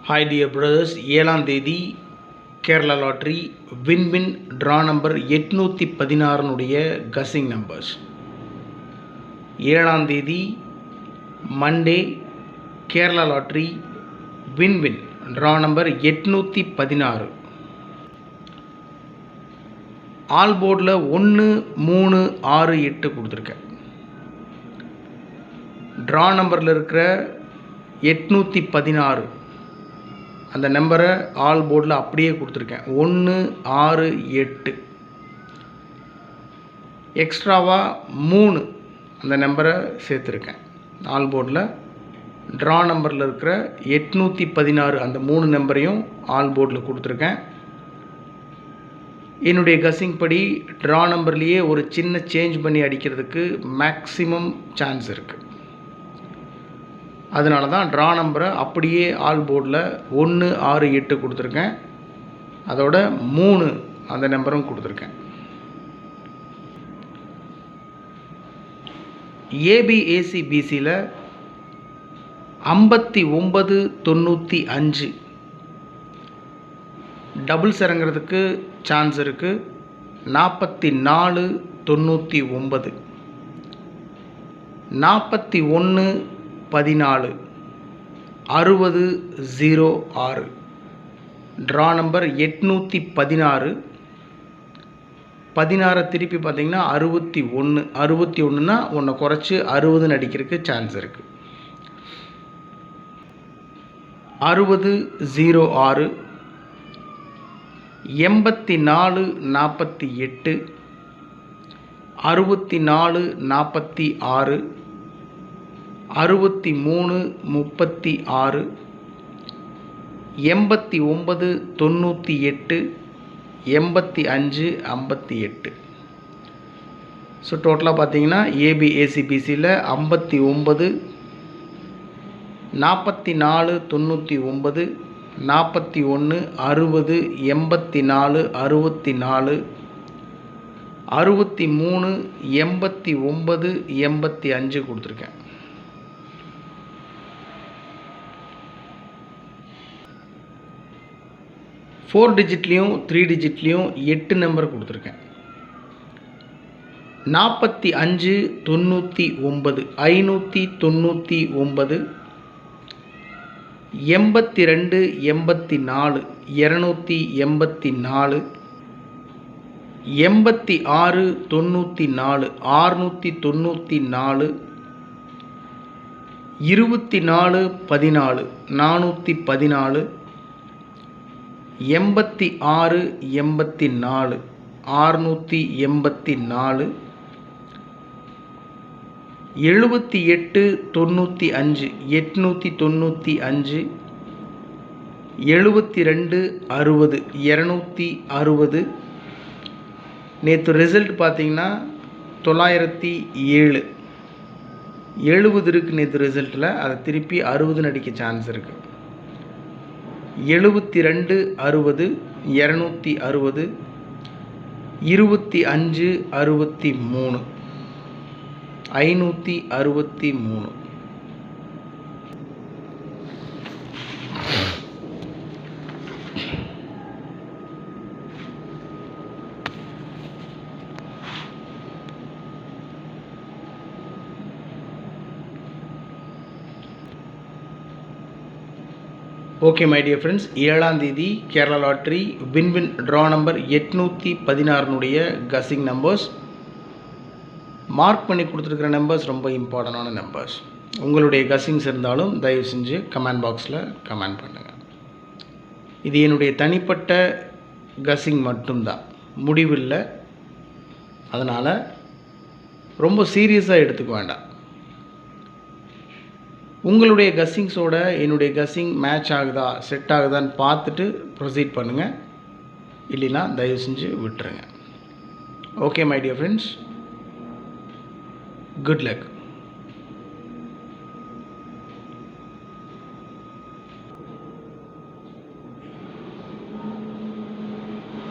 Hi dear brothers, 7ஆம் தேதி Kerala lottery win draw number 816 guessing numbers. 7ஆம் தேதி Monday Kerala lottery win draw number 816. All போர்டில் 1 3 6 8 கொடுத்துருக்கேன். ட்ரா நம்பரில் இருக்கிற 816 அந்த நம்பரை ஆல் போர்டில் அப்படியே கொடுத்துருக்கேன். 1 6 8 எக்ஸ்ட்ராவாக 3 அந்த நம்பரை சேர்த்துருக்கேன். ஆல் போர்டில் ட்ரா நம்பரில் இருக்கிற 816 அந்த 3 நம்பரையும் ஆல் போர்டில் கொடுத்துருக்கேன். என்னுடைய கசிங் படி ட்ரா நம்பர்லேயே ஒரு சின்ன சேஞ்ச் பண்ணி அடிக்கிறதுக்கு மேக்ஸிமம் சான்ஸ் இருக்குது. அதனால தான் ட்ரா நம்பரை அப்படியே ஆல் போர்டில் 1 6 8 கொடுத்துருக்கேன். அதோட 3 அந்த நம்பரும் கொடுத்துருக்கேன். ஏபிஏசிபிசியில் 59 95 டபுள்ஸ் இறங்கிறதுக்கு சான்ஸ் இருக்குது. 44 99 41 14 60 06 ட்ரா நம்பர் 816. 16 திருப்பி பார்த்தீங்கன்னா 61. 61னா ஒன்றை குறைச்சி 60 அடிக்கிறதுக்கு சான்ஸ் இருக்குது. 60 06 84 48 64 46 63 36 89 98 85 58. ஸோ டோட்டலாக பார்த்தீங்கன்னா ஏபிஏசிபிசியில் 59 44 99 41 60 84 64 63 89 85 கொடுத்துருக்கேன். 4 டிஜிட்லேயும் 3 டிஜிட்லேயும் 8 நம்பர் கொடுத்துருக்கேன். 45 99 599 82 84 284 86 94 694 24 14 414 86 84 684 78 95 895 72 60 260. நேற்று ரிசல்ட் பார்த்தீங்கன்னா 907 70 இருக்குது. நேற்று ரிசல்ட்டில் அதை திருப்பி 60 அடிக்க சான்ஸ் இருக்குது. 72 60 260 25 63 563. ஓகே மை டியர் ஃப்ரெண்ட்ஸ், 7ஆம் தேதி Kerala lottery win draw number 816 guessing numbers. Mark பண்ணி கொடுத்துருக்கிற நம்பர்ஸ் ரொம்ப இம்பார்ட்டண்டான நம்பர்ஸ். உங்களுடைய கசிங்ஸ் இருந்தாலும் தயவு செஞ்சு கமெண்ட் பாக்ஸில் கமெண்ட் பண்ணுங்கள். இது என்னுடைய தனிப்பட்ட கசிங் மட்டும்தான், முடிவில்லை. அதனால் ரொம்ப சீரியஸாக எடுத்துக்க வேண்டாம். உங்களுடைய கஸ்ஸிங்ஸோட என்னுடைய கஸ்ஸிங் மேட்ச் ஆகுதா செட் ஆகுதான்னு பார்த்துட்டு ப்ரொசீட் பண்ணுங்கள். இல்லைன்னா தயவு செஞ்சு விட்டுருங்க. Okay my dear friends, good luck.